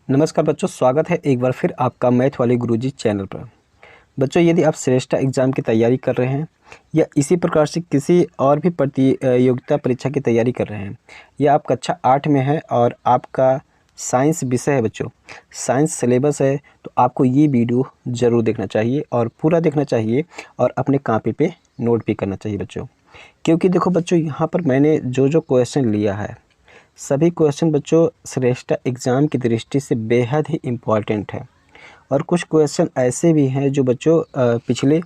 नमस्कार बच्चों, स्वागत है एक बार फिर आपका मैथ वाले गुरुजी चैनल पर। बच्चों, यदि आप श्रेष्ठ एग्ज़ाम की तैयारी कर रहे हैं या इसी प्रकार से किसी और भी प्रतियोगिता परीक्षा की तैयारी कर रहे हैं या आप कक्षा 8 में हैं और आपका साइंस विषय है बच्चों, साइंस सिलेबस है, तो आपको ये वीडियो ज़रूर देखना चाहिए और पूरा देखना चाहिए और अपने कॉपी पे नोट भी करना चाहिए बच्चों। क्योंकि देखो बच्चों, यहाँ पर मैंने जो क्वेश्चन लिया है, सभी क्वेश्चन बच्चों श्रेष्ठ एग्ज़ाम की दृष्टि से बेहद ही इम्पॉर्टेंट है। और कुछ क्वेश्चन ऐसे भी हैं जो बच्चों पिछले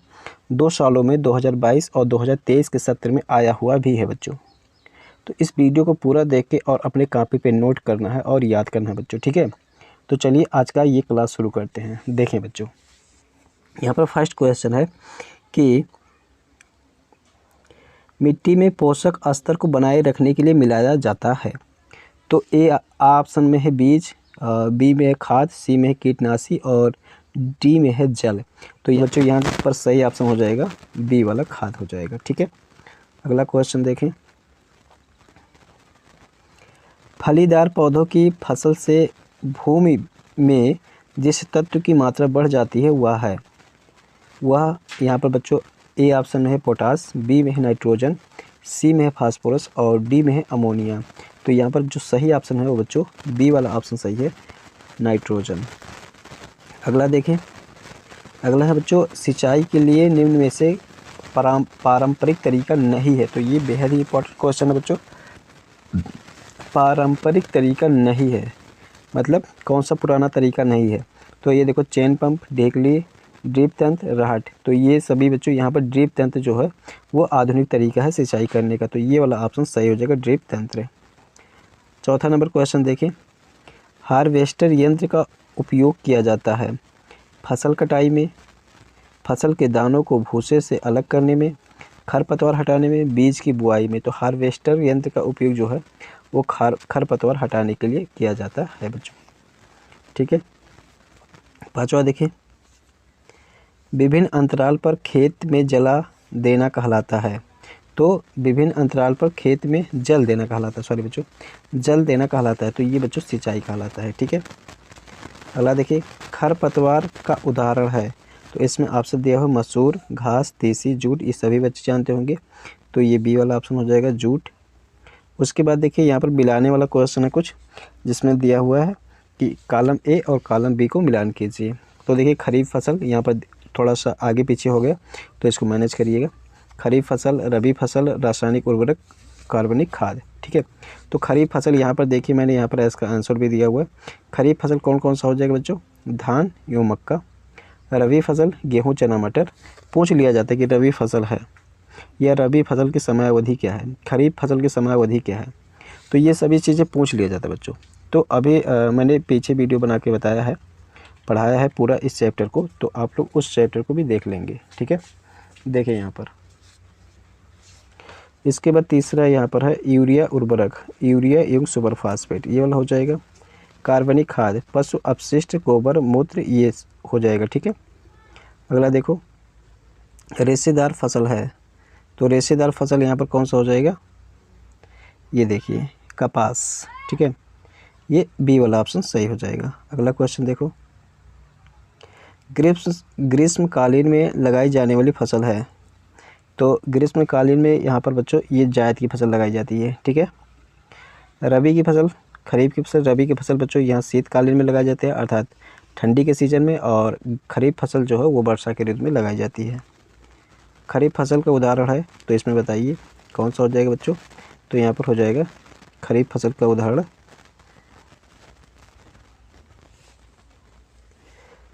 2 सालों में 2022 और 2023 के सत्र में आया हुआ भी है बच्चों। तो इस वीडियो को पूरा देख के और अपने कॉपी पे नोट करना है और याद करना है बच्चों, ठीक है। तो चलिए आज का ये क्लास शुरू करते हैं। देखें बच्चों, यहाँ पर फर्स्ट क्वेश्चन है कि मिट्टी में पोषक स्तर को बनाए रखने के लिए मिलाया जाता है। तो ए ऑप्शन में है बीज, बी में है खाद, सी में है कीटनाशी और डी में है जल। तो ये बच्चों यहाँ पर सही ऑप्शन हो जाएगा, बी वाला खाद हो जाएगा, ठीक है। अगला क्वेश्चन देखें। फलीदार पौधों की फसल से भूमि में जिस तत्व की मात्रा बढ़ जाती है वह यहाँ पर बच्चों ए ऑप्शन में है पोटास, बी में है नाइट्रोजन, सी में है फास्फोरस और डी में है अमोनिया। तो यहाँ पर जो सही ऑप्शन है वो बच्चों बी वाला ऑप्शन सही है, नाइट्रोजन। अगला देखें। अगला है बच्चों, सिंचाई के लिए निम्न में से पारंपरिक तरीका नहीं है। तो ये बेहद ही इंपॉर्टेंट क्वेश्चन है बच्चों। पारंपरिक तरीका नहीं है मतलब कौन सा पुराना तरीका नहीं है। तो ये देखो, चेन पंप, ढेकली, ड्रिप तंत्र, राहट। तो ये सभी बच्चों यहाँ पर ड्रिप तंत्र जो है वो आधुनिक तरीका है सिंचाई करने का। तो ये वाला ऑप्शन सही हो जाएगा, ड्रिप तंत्र। चौथा नंबर क्वेश्चन देखें। हार्वेस्टर यंत्र का उपयोग किया जाता है फसल कटाई में, फसल के दानों को भूसे से अलग करने में, खरपतवार हटाने में, बीज की बुआई में। तो हार्वेस्टर यंत्र का उपयोग जो है वो खरपतवार हटाने के लिए किया जाता है बच्चों, ठीक है। पांचवा देखिए। विभिन्न अंतराल पर खेत में जला देना कहलाता है। तो विभिन्न अंतराल पर खेत में जल देना कहलाता है, सॉरी बच्चों, जल देना कहलाता है। तो ये बच्चों सिंचाई कहलाता है, ठीक है। अगला देखिए, खरपतवार का उदाहरण है। तो इसमें ऑप्शन दिया हुआ मसूर, घास, तीसी, जूट। ये सभी बच्चे जानते होंगे। तो ये बी वाला ऑप्शन हो जाएगा, जूट। उसके बाद देखिए, यहाँ पर मिलाने वाला क्वेश्चन है कुछ, जिसमें दिया हुआ है कि कॉलम ए और कॉलम बी को मिलान कीजिए। तो देखिए, खरीफ फसल यहाँ पर थोड़ा सा आगे पीछे हो गया, तो इसको मैनेज करिएगा। खरीफ फसल, रबी फसल, रासायनिक उर्वरक, कार्बनिक खाद, ठीक है। तो खरीफ फसल यहाँ पर देखिए, मैंने यहाँ पर इसका आंसर भी दिया हुआ है। खरीफ फसल कौन कौन सा हो जाएगा बच्चों? धान एवं मक्का। रबी फसल गेहूँ, चना, मटर। पूछ लिया जाता है कि रबी फसल है या रबी फसल की समयावधि क्या है, खरीफ फसल की समयावधि क्या है। तो ये सभी चीज़ें पूछ लिया जाता है बच्चों। तो अभी मैंने पीछे वीडियो बना के बताया है, पढ़ाया है पूरा इस चैप्टर को, तो आप लोग उस चैप्टर को भी देख लेंगे, ठीक है। देखिए यहाँ पर इसके बाद तीसरा यहाँ पर है यूरिया उर्वरक, यूरिया एवं सुपर फास्फेट, ये वाला हो जाएगा। कार्बनिक खाद, पशु अपशिष्ट, गोबर, मूत्र, ये हो जाएगा, ठीक है। अगला देखो, रेशेदार फसल है। तो रेशेदार फसल यहाँ पर कौन सा हो जाएगा? ये देखिए, कपास, ठीक है। ये बी वाला ऑप्शन सही हो जाएगा। अगला क्वेश्चन देखो, ग्रीष्मकालीन में लगाई जाने वाली फसल है। तो ग्रीष्मकालीन में यहाँ पर बच्चों ये जायद की फसल लगाई जाती है, ठीक है। रबी की फसल, खरीफ की फसल, रबी की फसल बच्चों यहाँ शीतकालीन में लगाए जाते हैं, अर्थात ठंडी के सीज़न में, और खरीफ फसल जो है वो वर्षा के ऋतु में लगाई जाती है। खरीफ फसल का उदाहरण है, तो इसमें बताइए कौन सा हो जाएगा बच्चों? तो यहाँ पर हो जाएगा खरीफ फसल का उदाहरण,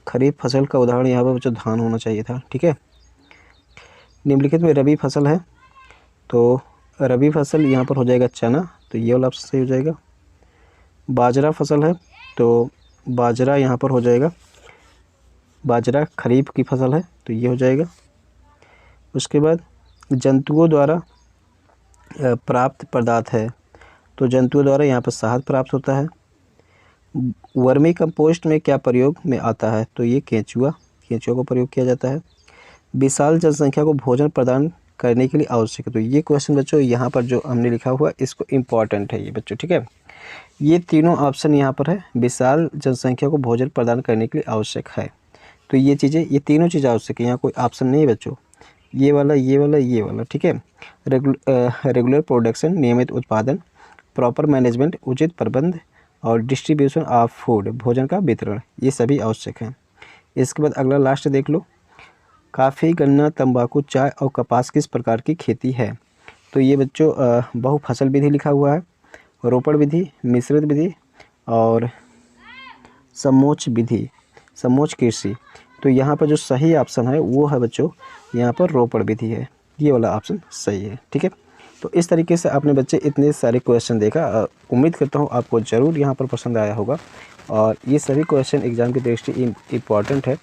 खरीफ फसल का उदाहरण यहाँ पर बच्चों धान होना चाहिए था, ठीक है। निम्नलिखित में रबी फसल है। तो रबी फसल यहाँ पर हो जाएगा चना, तो ये वाला ऑप्शन सही हो जाएगा। बाजरा फसल है, तो बाजरा यहाँ पर हो जाएगा, बाजरा खरीफ की फसल है, तो ये हो जाएगा। उसके बाद जंतुओं द्वारा प्राप्त पदार्थ है। तो जंतुओं द्वारा यहाँ पर शहद प्राप्त होता है। वर्मी कंपोस्ट में क्या प्रयोग में आता है? तो ये केंचुआ को प्रयोग किया जाता है। विशाल जनसंख्या को भोजन प्रदान करने के लिए आवश्यक है। तो ये क्वेश्चन बच्चों यहाँ पर जो हमने लिखा हुआ इसको इम्पॉर्टेंट है ये बच्चों, ठीक है। ये तीनों ऑप्शन यहाँ पर है विशाल जनसंख्या को भोजन प्रदान करने के लिए आवश्यक है। तो ये चीज़ें, ये तीनों चीज़ आवश्यक है, यहाँ कोई ऑप्शन नहीं है बच्चों। ये वाला, ये वाला, ये वाला, ठीक है। रेगुलर प्रोडक्शन, नियमित उत्पादन, प्रॉपर मैनेजमेंट, उचित प्रबंध और डिस्ट्रीब्यूशन ऑफ फूड, भोजन का वितरण, ये सभी आवश्यक हैं। इसके बाद अगला लास्ट देख लो, काफ़ी, गन्ना, तंबाकू, चाय और कपास किस प्रकार की खेती है। तो ये बच्चों बहुफसल विधि लिखा हुआ है, रोपण विधि, मिश्रित विधि और समोच्च विधि, समोच्च कृषि। तो यहाँ पर जो सही ऑप्शन है वो है बच्चों यहाँ पर रोपण विधि है, ये वाला ऑप्शन सही है, ठीक है। तो इस तरीके से आपने बच्चे इतने सारे क्वेश्चन देखा, उम्मीद करता हूँ आपको ज़रूर यहाँ पर पसंद आया होगा और ये सभी क्वेश्चन एग्ज़ाम की दृष्टि इम्पॉर्टेंट है।